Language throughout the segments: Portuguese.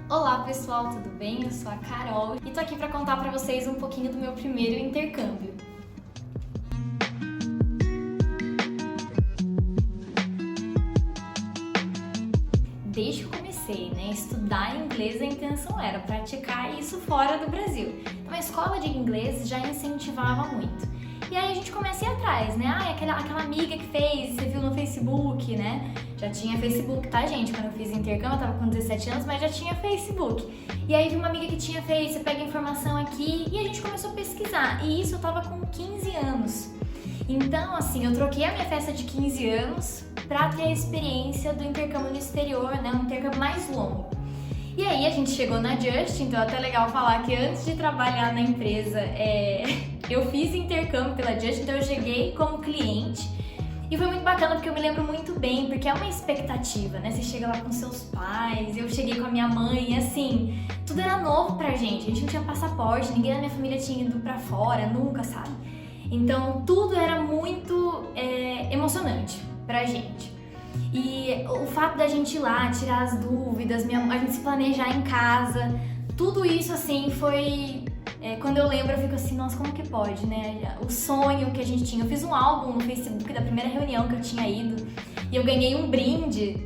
Olá pessoal, tudo bem? Eu sou a Carol e tô aqui para contar para vocês um pouquinho do meu primeiro intercâmbio. Desde que eu comecei, estudar inglês, a intenção era praticar isso fora do Brasil. Então a escola de inglês já incentivava muito. E aí a gente começa a ir atrás, aquela amiga que fez, você viu no Facebook, Já tinha Facebook, tá, gente? Quando eu fiz intercâmbio, eu tava com 17 anos, mas já tinha Facebook. E aí vi uma amiga que tinha feito, você pega a informação aqui, e a gente começou a pesquisar. E isso eu tava com 15 anos. Então, assim, eu troquei a minha festa de 15 anos pra ter a experiência do intercâmbio no exterior, um intercâmbio mais longo. E aí a gente chegou na Just, então é até legal falar que antes de trabalhar na empresa, eu fiz intercâmbio pela Just, então eu cheguei como cliente. E foi muito bacana porque eu me lembro muito bem, porque é uma expectativa, Você chega lá com seus pais, eu cheguei com a minha mãe, e assim, tudo era novo pra gente. A gente não tinha passaporte, ninguém da minha família tinha ido pra fora, nunca, sabe? Então tudo era muito emocionante pra gente. E o fato da gente ir lá, tirar as dúvidas, a gente se planejar em casa, tudo isso assim foi... quando eu lembro eu fico assim, nossa, como que pode, O sonho que a gente tinha. Eu fiz um álbum no Facebook da primeira reunião que eu tinha ido e eu ganhei um brinde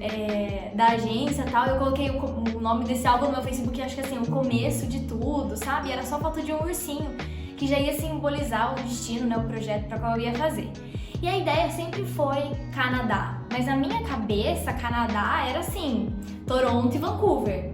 da agência e tal. Eu coloquei o nome desse álbum no meu Facebook, acho que assim, o começo de tudo, sabe? Era só foto de um ursinho que já ia simbolizar o destino, o projeto para qual eu ia fazer. E a ideia sempre foi Canadá, mas na minha cabeça Canadá era assim, Toronto e Vancouver,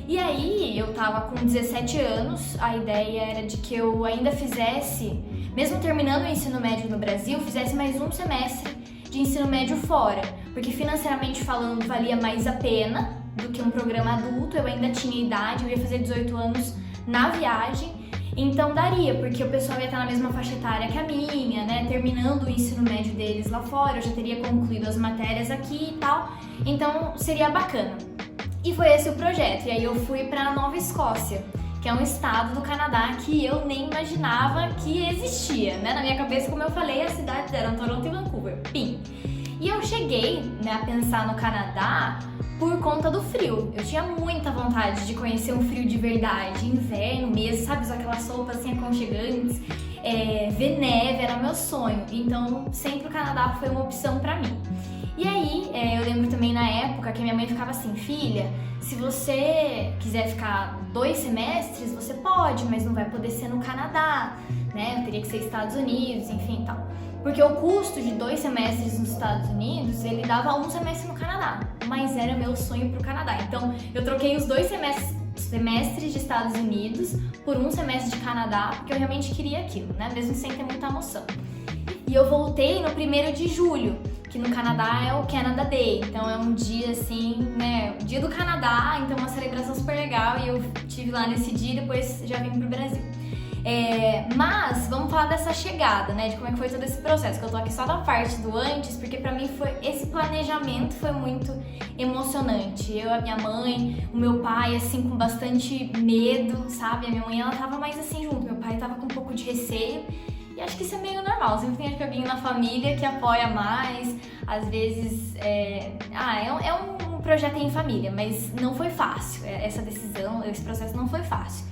E aí eu tava com 17 anos, a ideia era de que eu ainda fizesse, mesmo terminando o ensino médio no Brasil, fizesse mais um semestre de ensino médio fora, porque financeiramente falando valia mais a pena do que um programa adulto, eu ainda tinha idade, eu ia fazer 18 anos na viagem. Então daria, porque o pessoal ia estar na mesma faixa etária que a minha, terminando o ensino médio deles lá fora, eu já teria concluído as matérias aqui e tal, então seria bacana. E foi esse o projeto, e aí eu fui para Nova Escócia, que é um estado do Canadá que eu nem imaginava que existia, Na minha cabeça, como eu falei, as cidades eram Toronto e Vancouver, pim. E eu cheguei, a pensar no Canadá por conta do frio. Eu tinha muita vontade de conhecer um frio de verdade, inverno mesmo, sabe? Usar aquelas roupas assim aconchegantes, ver neve era meu sonho. Então, sempre o Canadá foi uma opção pra mim. E aí, eu lembro também na época que a minha mãe ficava assim, filha, se você quiser ficar 2 semestres, você pode, mas não vai poder ser no Canadá, Teria que ser Estados Unidos, enfim, tal. Porque o custo de 2 semestres nos Estados Unidos, ele dava 1 semestre no Canadá, mas era meu sonho pro Canadá. Então, eu troquei os 2 semestres de Estados Unidos por 1 semestre de Canadá, porque eu realmente queria aquilo, Mesmo sem ter muita noção. E eu voltei no 1º de julho, que no Canadá é o Canada Day, então é um dia assim, o dia do Canadá, então uma celebração super legal, e eu estive lá nesse dia e depois já vim pro Brasil. Mas vamos falar dessa chegada, de como é que foi todo esse processo, que eu tô aqui só na parte do antes, porque pra mim esse planejamento foi muito emocionante. Eu, a minha mãe, o meu pai, assim, com bastante medo, sabe? A minha mãe, ela tava mais assim junto, meu pai tava com um pouco de receio, e acho que isso é meio normal, sempre tem alguém na família que apoia mais, às vezes, um projeto em família, mas não foi fácil, essa decisão, esse processo não foi fácil.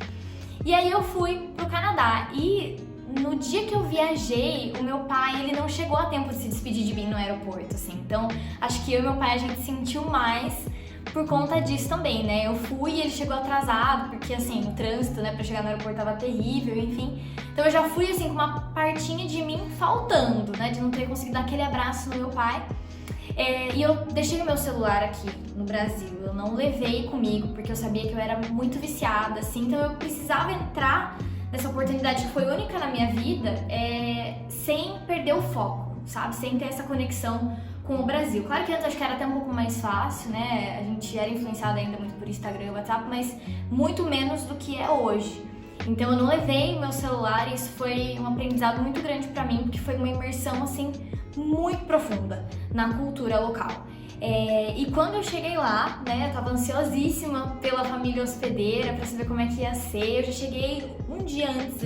E aí eu fui pro Canadá e no dia que eu viajei, o meu pai, ele não chegou a tempo de se despedir de mim no aeroporto, assim. Então, acho que eu e meu pai, a gente sentiu mais por conta disso também, Eu fui e ele chegou atrasado, porque, assim, o trânsito, pra chegar no aeroporto tava terrível, enfim. Então, eu já fui, assim, com uma partinha de mim faltando, de não ter conseguido dar aquele abraço no meu pai. E eu deixei o meu celular aqui no Brasil, eu não levei comigo, porque eu sabia que eu era muito viciada, assim, então eu precisava entrar nessa oportunidade que foi única na minha vida, sem perder o foco, sabe? Sem ter essa conexão com o Brasil. Claro que antes acho que era até um pouco mais fácil, A gente era influenciada ainda muito por Instagram e WhatsApp, mas muito menos do que é hoje. Então eu não levei o meu celular e isso foi um aprendizado muito grande pra mim, porque foi uma imersão, assim, muito profunda na cultura local. E quando eu cheguei lá, eu tava ansiosíssima pela família hospedeira pra saber como é que ia ser. Eu já cheguei um dia antes,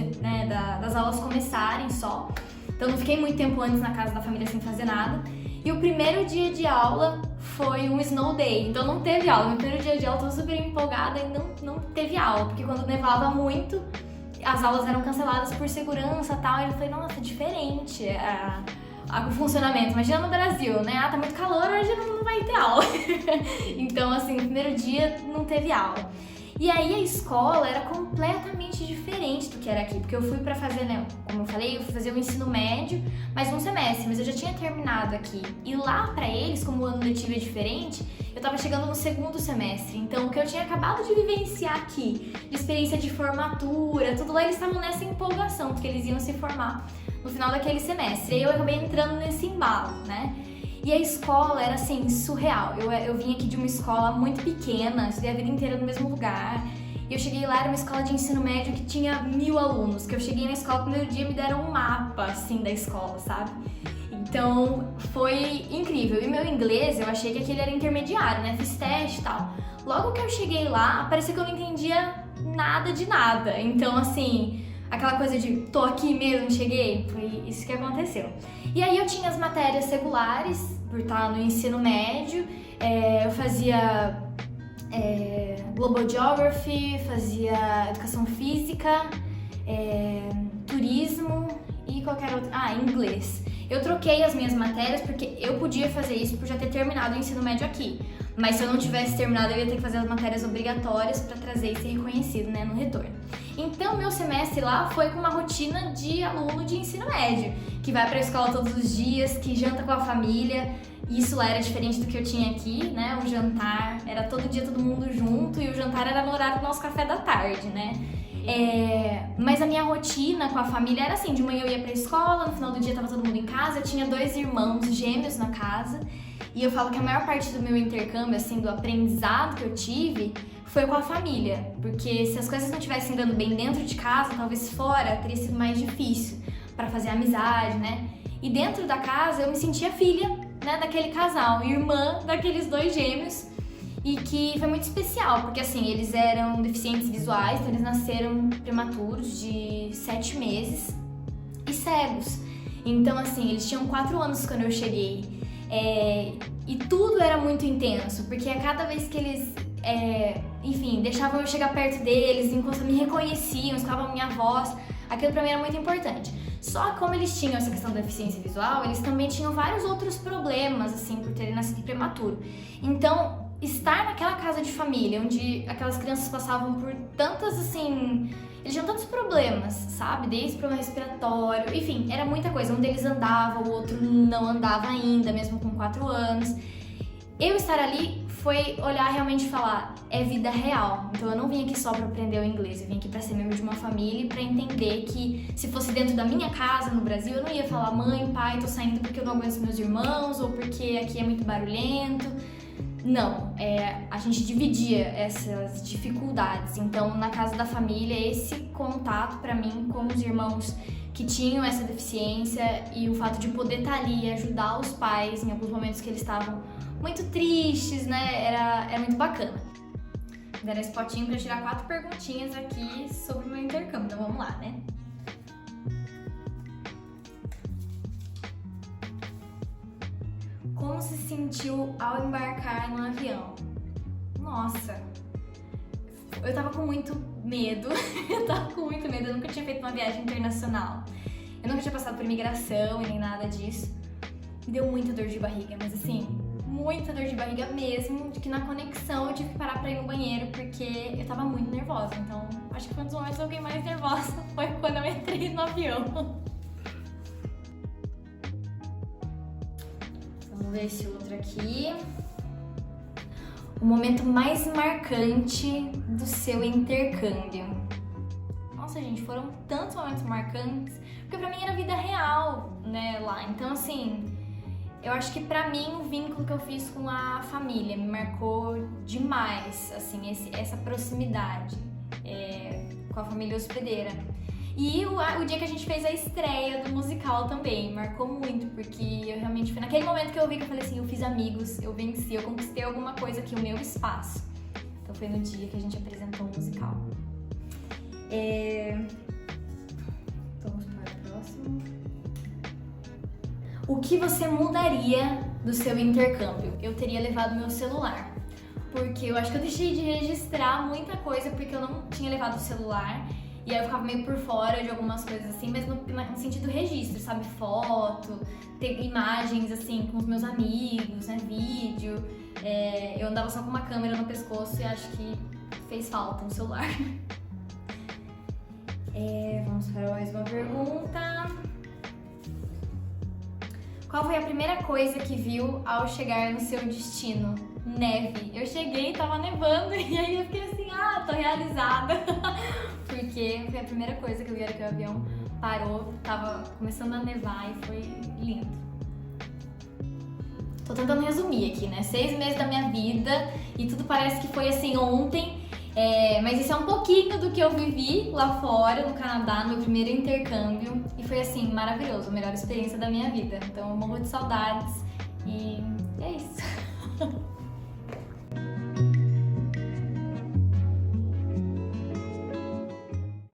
das aulas começarem só. Então não fiquei muito tempo antes na casa da família sem fazer nada. E o primeiro dia de aula foi um snow day, então não teve aula. No primeiro dia de aula eu tô super empolgada e não teve aula, porque quando nevava muito, as aulas eram canceladas por segurança e tal. E eu falei, nossa, diferente o funcionamento. Imagina no Brasil, né? Ah, tá muito calor, hoje não vai ter aula. Então, assim, no primeiro dia não teve aula. E aí a escola era completamente diferente do que era aqui, porque eu fui pra fazer, né, como eu falei, eu fui fazer o ensino médio, mais um semestre, mas eu já tinha terminado aqui. E lá pra eles, como o ano letivo é diferente, eu tava chegando no segundo semestre, então o que eu tinha acabado de vivenciar aqui, de experiência de formatura, tudo lá, eles estavam nessa empolgação, porque eles iam se formar no final daquele semestre. E aí eu acabei entrando nesse embalo, né? E a escola era, assim, surreal. Eu vim aqui de uma escola muito pequena, estudei a vida inteira no mesmo lugar. E eu cheguei lá, era uma escola de ensino médio que tinha 1000 alunos. Que eu cheguei na escola, no primeiro dia me deram um mapa, assim, da escola, sabe? Então, foi incrível. E meu inglês, eu achei que aquele era intermediário, né? Fiz teste e tal. Logo que eu cheguei lá, parecia que eu não entendia nada de nada. Então, assim, aquela coisa de tô aqui mesmo, cheguei, foi isso que aconteceu. E aí eu tinha as matérias regulares, por estar no ensino médio, eu fazia Global Geography, fazia Educação Física, Turismo e qualquer outra... Inglês. Eu troquei as minhas matérias porque eu podia fazer isso por já ter terminado o ensino médio aqui. Mas se eu não tivesse terminado, eu ia ter que fazer as matérias obrigatórias para trazer e ser reconhecido, né, no retorno. Então, meu semestre lá foi com uma rotina de aluno de ensino médio, que vai para a escola todos os dias, que janta com a família. Isso lá era diferente do que eu tinha aqui, né? O jantar era todo dia todo mundo junto e o jantar era no horário do nosso café da tarde, né? Mas a minha rotina com a família era assim, de manhã eu ia pra escola, no final do dia tava todo mundo em casa, eu tinha 2 irmãos gêmeos na casa. E eu falo que a maior parte do meu intercâmbio, assim, do aprendizado que eu tive, foi com a família. Porque se as coisas não estivessem dando bem dentro de casa, talvez fora teria sido mais difícil para fazer amizade, né? E dentro da casa eu me sentia filha, né, daquele casal, irmã daqueles 2 gêmeos. E que foi muito especial, porque assim, eles eram deficientes visuais, então eles nasceram prematuros de 7 meses e cegos. Então assim, eles tinham 4 anos quando eu cheguei. E tudo era muito intenso, porque a cada vez que eles, enfim, deixavam eu chegar perto deles, enquanto me reconheciam, escutavam a minha voz, aquilo pra mim era muito importante. Só que como eles tinham essa questão da deficiência visual, eles também tinham vários outros problemas, assim, por terem nascido prematuro. Então, estar naquela casa de família, onde aquelas crianças passavam por tantas, assim... Eles tinham tantos problemas, sabe? Desde problema respiratório, enfim, era muita coisa. Um deles andava, o outro não andava ainda, mesmo com 4 anos. Eu estar ali foi olhar realmente e falar, é vida real. Então eu não vim aqui só pra aprender o inglês, eu vim aqui pra ser membro de uma família e pra entender que se fosse dentro da minha casa, no Brasil, eu não ia falar, mãe, pai, tô saindo porque eu não aguento meus irmãos, ou porque aqui é muito barulhento. Não, a gente dividia essas dificuldades. Então, na casa da família, esse contato pra mim com os irmãos que tinham essa deficiência e o fato de poder estar ali e ajudar os pais em alguns momentos que eles estavam muito tristes, né? Era muito bacana. Deram esse potinho pra tirar 4 perguntinhas aqui sobre o meu intercâmbio. Então, vamos lá, né? Como se sentiu ao embarcar no avião? Nossa, eu tava com muito medo, eu nunca tinha feito uma viagem internacional, eu nunca tinha passado por imigração e nem nada disso. Me deu muita dor de barriga, mas assim, muita dor de barriga mesmo, de que na conexão eu tive que parar pra ir no banheiro porque eu tava muito nervosa. Então, acho que foi um dos momentos que eu fiquei mais nervosa foi quando eu entrei no avião. Vamos ver esse outro aqui. O momento mais marcante do seu intercâmbio. Nossa, gente, foram tantos momentos marcantes, porque pra mim era vida real, né, lá. Então, assim, eu acho que pra mim o vínculo que eu fiz com a família me marcou demais, assim, essa proximidade com a família hospedeira. E o dia que a gente fez a estreia do musical também, marcou muito, porque eu realmente foi naquele momento que eu vi que eu falei assim, eu fiz amigos, eu venci, eu conquistei alguma coisa aqui, o meu espaço. Então foi no dia que a gente apresentou o musical. Vamos para o próximo. O que você mudaria do seu intercâmbio? Eu teria levado meu celular, porque eu acho que eu deixei de registrar muita coisa porque eu não tinha levado o celular. E aí eu ficava meio por fora de algumas coisas assim, mas no sentido registro, sabe? Foto, ter imagens assim com os meus amigos, né? Vídeo. Eu andava só com uma câmera no pescoço e acho que fez falta um celular. Vamos para mais uma pergunta. Qual foi a primeira coisa que viu ao chegar no seu destino? Neve. Eu cheguei, tava nevando e aí eu fiquei assim, tô realizada. Porque foi a primeira coisa que eu vi era que o avião parou, tava começando a nevar e foi lindo. Tô tentando resumir aqui, né? 6 meses da minha vida e tudo parece que foi assim ontem, mas isso é um pouquinho do que eu vivi lá fora, no Canadá, no meu primeiro intercâmbio. E foi assim, maravilhoso, a melhor experiência da minha vida. Então eu morro de saudades e é isso.